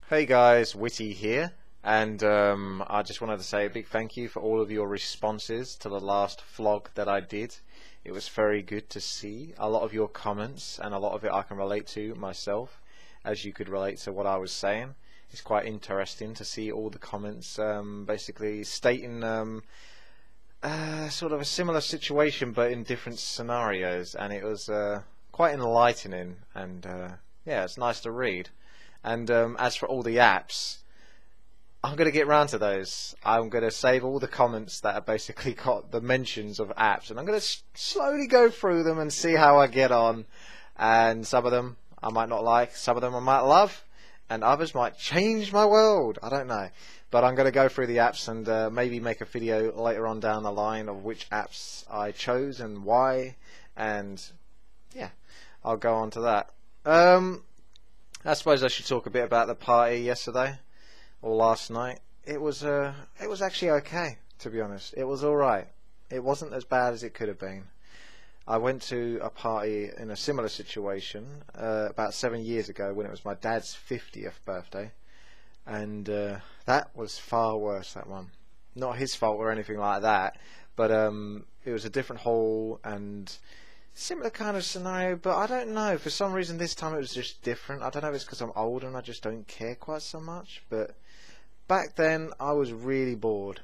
Hey guys, WTii here, and I just wanted to say a big thank you for all of your responses to the last vlog that I did. It was very good to see a lot of your comments, and a lot of it I can relate to myself, as you could relate to what I was saying. It's quite interesting to see all the comments basically stating sort of a similar situation but in different scenarios, and it was quite enlightening, and yeah, it's nice to read. And as for all the apps, I'm going to get round to those. I'm going to save all the comments that have basically got the mentions of apps, and I'm going to slowly go through them and see how I get on. And some of them I might not like, some of them I might love, and others might change my world. I don't know. But I'm going to go through the apps and maybe make a video later on down the line of which apps I chose and why. And yeah, I'll go on to that. I suppose I should talk a bit about the party yesterday or last night. It was actually okay, to be honest. It was alright. It wasn't as bad as it could have been. I went to a party in a similar situation about 7 years ago when it was my dad's 50th birthday, and that was far worse, that one. Not his fault or anything like that, but it was a different hall and similar kind of scenario, but I don't know, for some reason this time it was just different. I don't know if it's because I'm older and I just don't care quite so much, but back then I was really bored,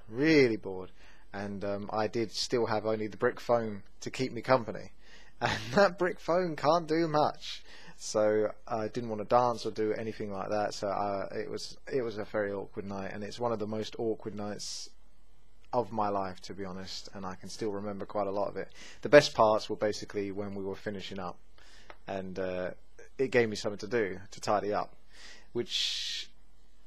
and I did still have only the brick phone to keep me company, and that brick phone can't do much, so I didn't want to dance or do anything like that. So it was a very awkward night, and it's one of the most awkward nights of my life, to be honest, and I can still remember quite a lot of it. The best parts were basically when we were finishing up, and it gave me something to do, to tidy up, which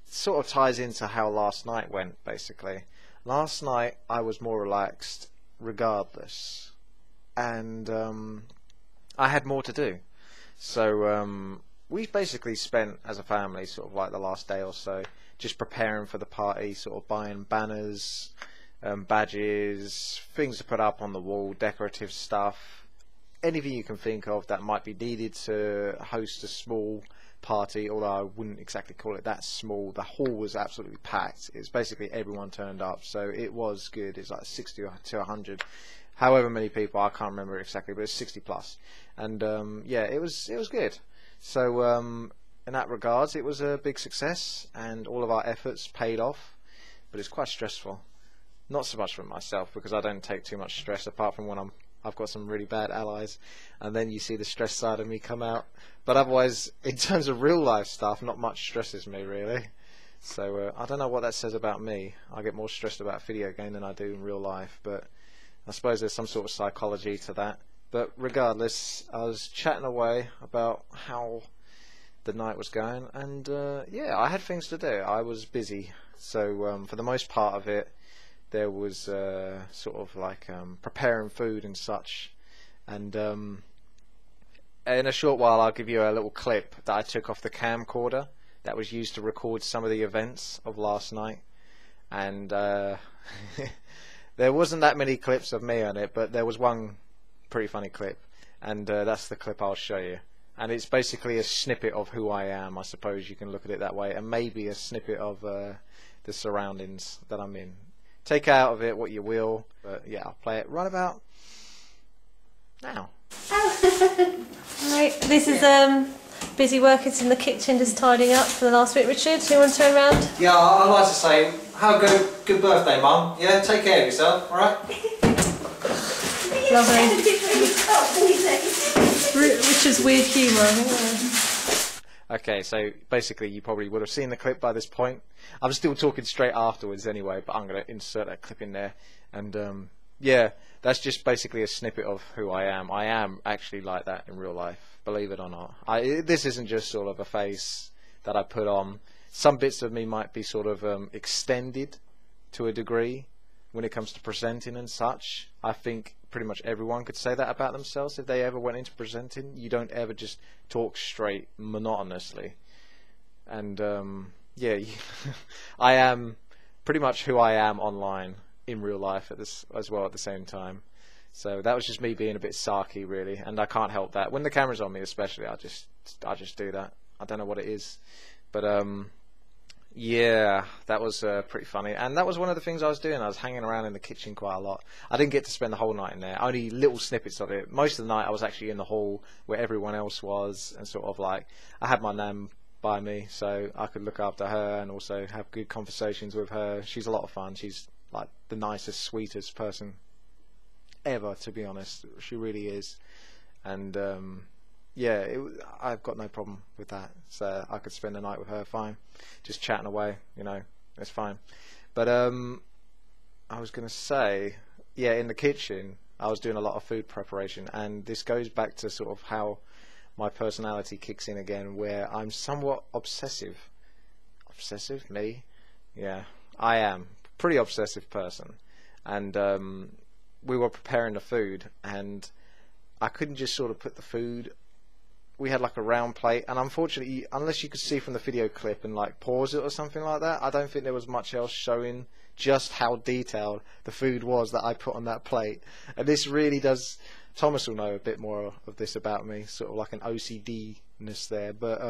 sort of ties into how last night went. Basically, last night I was more relaxed regardless, and I had more to do, so we basically spent as a family sort of like the last day or so just preparing for the party, sort of buying banners, badges, things to put up on the wall, decorative stuff, anything you can think of that might be needed to host a small party, although I wouldn't exactly call it that small. The hall was absolutely packed. It's basically everyone turned up, so it was good. It's like 60 to 100, however many people, I can't remember exactly, but it's 60 plus, and yeah, it was good. So in that regards, it was a big success, and all of our efforts paid off, but it's quite stressful. Not so much for myself, because I don't take too much stress, apart from when I've got some really bad allies, and then you see the stress side of me come out. But otherwise, in terms of real life stuff, not much stresses me really. So I don't know what that says about me. I get more stressed about a video game than I do in real life, but I suppose there's some sort of psychology to that. But regardless, I was chatting away about how the night was going, and yeah, I had things to do. I was busy, so for the most part of it, there was sort of like preparing food and such, and in a short while I'll give you a little clip that I took off the camcorder that was used to record some of the events of last night, and there wasn't that many clips of me on it, but there was one pretty funny clip, and that's the clip I'll show you, and it's basically a snippet of who I am, I suppose you can look at it that way, and maybe a snippet of the surroundings that I'm in. Take out of it what you will, but yeah, I'll play it right about now. Right, this is busy workers in the kitchen just tidying up for the last bit. Richard, do you want to turn around? Yeah, I'd like to say, have a good birthday, Mum. Yeah, take care of yourself, alright? Lovely. Richard's weird humour. Okay, so basically you probably would have seen the clip by this point. I'm still talking straight afterwards anyway, but I'm going to insert that clip in there. And yeah, that's just basically a snippet of who I am. I am actually like that in real life, believe it or not. This isn't just sort of a face that I put on. Some bits of me might be sort of extended to a degree when it comes to presenting and such. I think pretty much everyone could say that about themselves if they ever went into presenting. You don't ever just talk straight monotonously, and yeah, I am pretty much who I am online in real life as well at the same time. So that was just me being a bit sarky really, and I can't help that. When the camera's on me especially, I just do that. I don't know what it is, but Yeah, that was pretty funny, and that was one of the things I was doing. I was hanging around in the kitchen quite a lot. I didn't get to spend the whole night in there. Only little snippets of it. Most of the night, I was actually in the hall where everyone else was, and sort of like I had my nan by me, so I could look after her and also have good conversations with her. She's a lot of fun. She's like the nicest, sweetest person ever, to be honest. She really is, and yeah, I've got no problem with that. So I could spend the night with her, fine, just chatting away. You know, it's fine. But I was gonna say, yeah, in the kitchen, I was doing a lot of food preparation, and this goes back to sort of how my personality kicks in again, where I'm somewhat obsessive. Obsessive, me? Yeah, I am. Pretty obsessive person, and we were preparing the food, and I couldn't just sort of put the food. We had like a round plate, and unfortunately, unless you could see from the video clip and like pause it or something like that, I don't think there was much else showing just how detailed the food was that I put on that plate. And this really does, Thomas will know a bit more of this about me, sort of like an OCD-ness there, but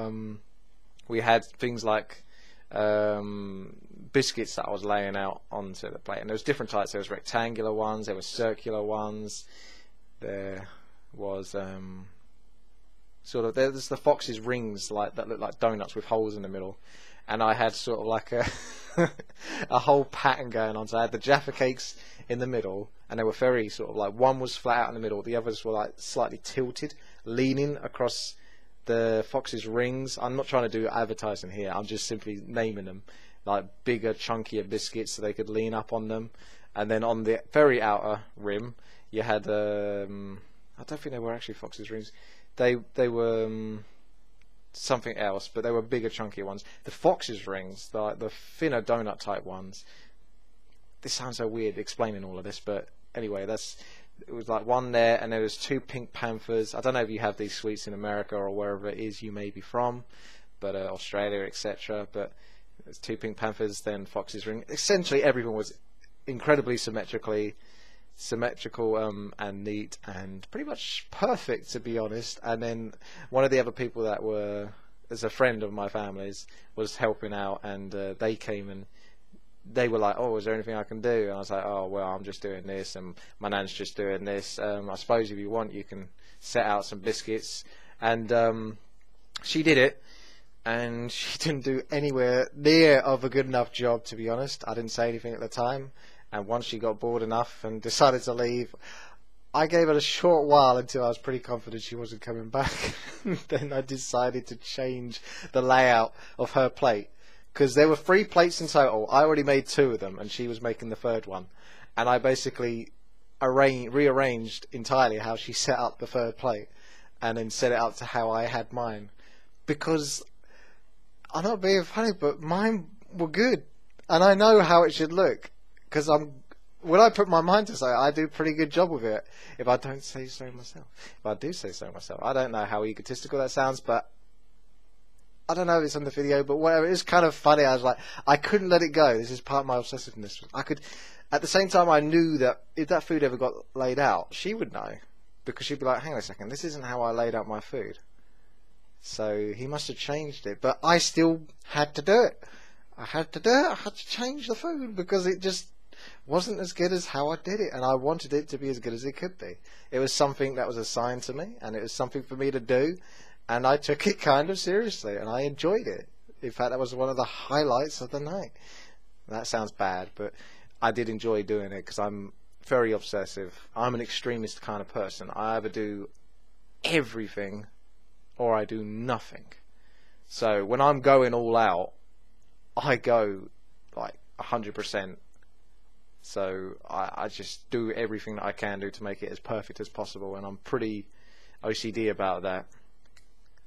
we had things like biscuits that I was laying out onto the plate, and there was different types. There was rectangular ones, there were circular ones, there was sort of, there's the fox's rings like that look like donuts with holes in the middle, and I had sort of like a a whole pattern going on. So I had the Jaffa cakes in the middle, and they were very sort of like, one was flat out in the middle, the others were like slightly tilted, leaning across the fox's rings. I'm not trying to do advertising here, I'm just simply naming them, like bigger, chunkier biscuits so they could lean up on them. And then on the very outer rim, you had I don't think they were actually fox's rings. They were something else, but they were bigger, chunkier ones. The fox's rings, the thinner donut type ones. This sounds so weird explaining all of this, but anyway, it was like one there, and there was two pink panthers. I don't know if you have these sweets in America or wherever it is you may be from, but Australia, etc. But there's two pink panthers, then fox's ring. Essentially, everything was incredibly symmetrical and neat and pretty much perfect, to be honest. And then one of the other people that were, as a friend of my family's, was helping out, and they came and they were like, oh, is there anything I can do? And I was like, oh, well, I'm just doing this, and my nan's just doing this. I suppose if you want, you can set out some biscuits. And she did it, and she didn't do anywhere near of a good enough job, to be honest. I didn't say anything at the time. And once she got bored enough and decided to leave, I gave it a short while until I was pretty confident she wasn't coming back. Then I decided to change the layout of her plate, because there were 3 plates in total. I already made 2 of them, and she was making the 3rd one. And I basically rearranged entirely how she set up the 3rd plate, and then set it up to how I had mine. Because, I'm not being funny, but mine were good, and I know how it should look. Because when I put my mind to something, I do a pretty good job with it, if I don't say so myself. If I do say so myself. I don't know how egotistical that sounds, but I don't know if it's on the video, but whatever. It's kind of funny. I was like, I couldn't let it go. This is part of my obsessiveness. At the same time, I knew that if that food ever got laid out, she would know. Because she'd be like, hang on a second, this isn't how I laid out my food. So he must have changed it. But I still had to do it. I had to change the food, because it just wasn't as good as how I did it, and I wanted it to be as good as it could be. It was something that was assigned to me, and it was something for me to do, and I took it kind of seriously, and I enjoyed it. In fact, that was one of the highlights of the night. That sounds bad, but I did enjoy doing it, because I'm very obsessive. I'm an extremist kind of person. I either do everything or I do nothing. So when I'm going all out, I go like 100%. So I just do everything that I can do to make it as perfect as possible, and I'm pretty OCD about that.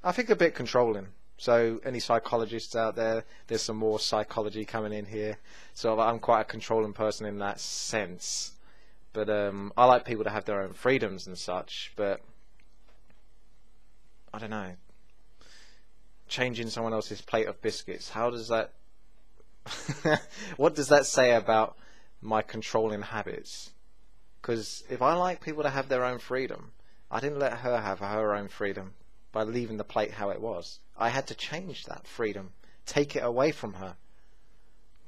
I think a bit controlling. So any psychologists out there, there's some more psychology coming in here. So I'm quite a controlling person in that sense. But I like people to have their own freedoms and such, but I don't know. Changing someone else's plate of biscuits, how does that... what does that say about my controlling habits? Because if I like people to have their own freedom, I didn't let her have her own freedom by leaving the plate how it was. I had to change that freedom, take it away from her.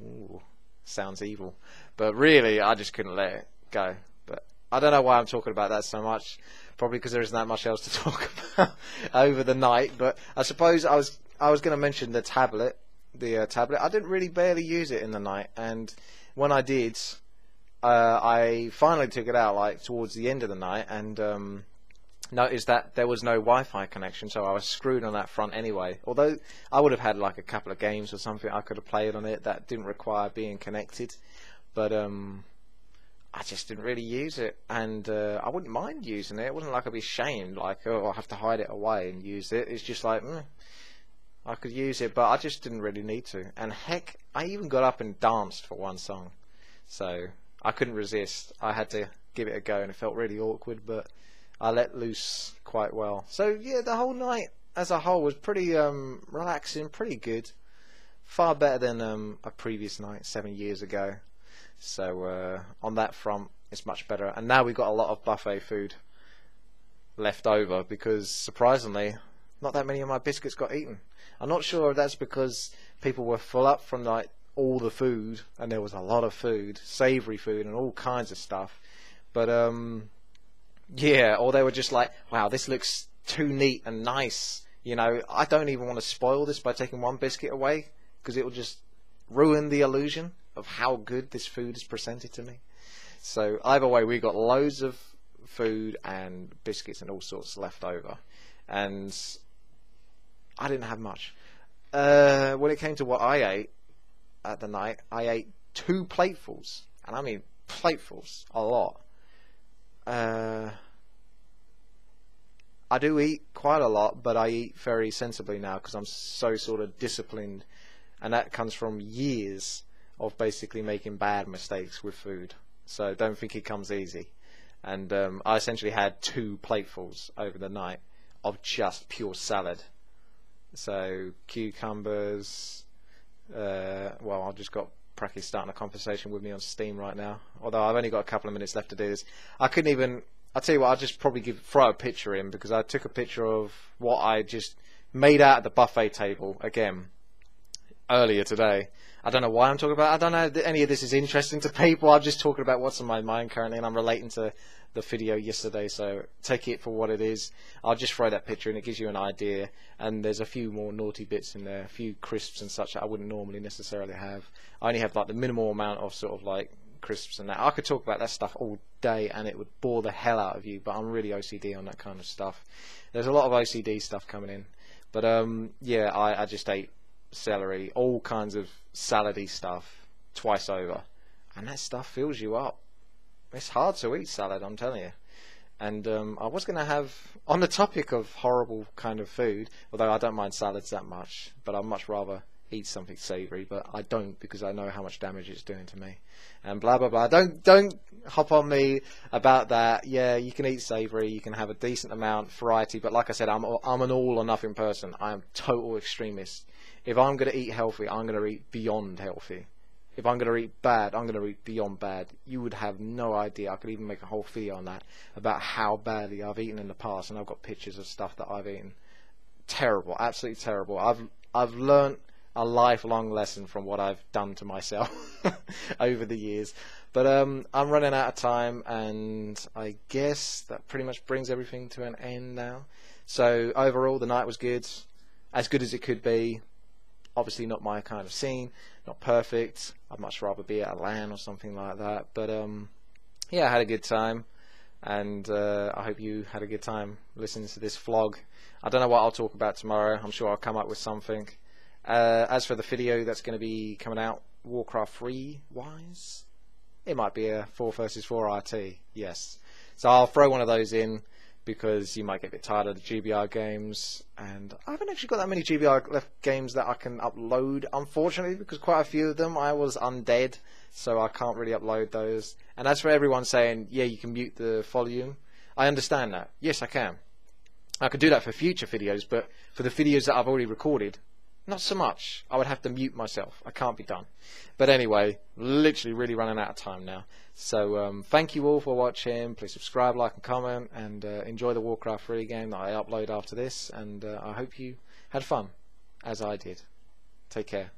Ooh, sounds evil. But really, I just couldn't let it go. But I don't know why I'm talking about that so much. Probably because there isn't that much else to talk about over the night. But I suppose I was going to mention the tablet. The tablet. I didn't really barely use it in the night, and when I did, I finally took it out like towards the end of the night, and noticed that there was no Wi-Fi connection, so I was screwed on that front anyway. Although I would have had like a couple of games or something I could have played on it that didn't require being connected, but I just didn't really use it, and I wouldn't mind using it. It wasn't like I'd be ashamed, like, oh, I have to hide it away and use it. It's just like, I could use it, but I just didn't really need to. And heck, I even got up and danced for one song, so I couldn't resist. I had to give it a go, and it felt really awkward, but I let loose quite well. So yeah, the whole night as a whole was pretty relaxing, pretty good. Far better than a previous night 7 years ago. So on that front, it's much better. And now we've got a lot of buffet food left over because, surprisingly, not that many of my biscuits got eaten. I'm not sure if that's because people were full up from like all the food, and there was a lot of food, savoury food and all kinds of stuff. But yeah, or they were just like, wow, this looks too neat and nice. You know, I don't even want to spoil this by taking one biscuit away, because it will just ruin the illusion of how good this food is presented to me. So either way, we got loads of food and biscuits and all sorts left over, and I didn't have much. When it came to what I ate at the night, I ate 2 platefuls, and I mean platefuls, a lot. I do eat quite a lot, but I eat very sensibly now because I'm so sort of disciplined, and that comes from years of basically making bad mistakes with food. So don't think it comes easy. And I essentially had 2 platefuls over the night of just pure salad. So cucumbers. Well, I've just got Pracky starting a conversation with me on Steam right now. Although I've only got a couple of minutes left to do this. I couldn't even. I'll tell you what. I'll just probably throw a picture in, because I took a picture of what I just made out at the buffet table again earlier today. I don't know why I'm talking about it. I don't know if any of this is interesting to people. I'm just talking about what's on my mind currently, and I'm relating to the video yesterday, so take it for what it is. I'll just throw that picture and it gives you an idea, and there's a few more naughty bits in there, a few crisps and such that I wouldn't normally necessarily have. I only have like the minimal amount of sort of like crisps and that. I could talk about that stuff all day and it would bore the hell out of you, but I'm really OCD on that kind of stuff. There's a lot of OCD stuff coming in, but yeah, I just ate celery, all kinds of salady stuff twice over, and that stuff fills you up. It's hard to eat salad, I'm telling you. And I was going to have, on the topic of horrible kind of food, although I don't mind salads that much, but I'd much rather eat something savoury, but I don't, because I know how much damage it's doing to me. And blah, blah, blah. Don't hop on me about that. Yeah, you can eat savoury, you can have a decent amount, variety, but like I said, I'm an all or nothing person. I am total extremist. If I'm going to eat healthy, I'm going to eat beyond healthy. If I'm going to eat bad, I'm going to eat beyond bad. You would have no idea. I could even make a whole video on that, about how badly I've eaten in the past, and I've got pictures of stuff that I've eaten. Terrible, absolutely terrible. I've learnt a lifelong lesson from what I've done to myself over the years. But I'm running out of time, and I guess that pretty much brings everything to an end now. So overall, the night was good as it could be. Obviously not my kind of scene, not perfect. I'd much rather be at a LAN or something like that. But yeah, I had a good time, and I hope you had a good time listening to this vlog. I don't know what I'll talk about tomorrow. I'm sure I'll come up with something. As for the video that's going to be coming out, Warcraft 3 wise, it might be a 4 versus 4 RT, yes. So I'll throw one of those in, because you might get a bit tired of the GBR games, and I haven't actually got that many GBR left games that I can upload, unfortunately, because quite a few of them I was undead, so I can't really upload those. And as for everyone saying, yeah, you can mute the volume, I understand that. Yes, I can. I could do that for future videos, but for the videos that I've already recorded, not so much. I would have to mute myself. I can't be done. But anyway, literally really running out of time now. So thank you all for watching. Please subscribe, like and comment, and enjoy the Warcraft 3 game that I upload after this. And I hope you had fun, as I did. Take care.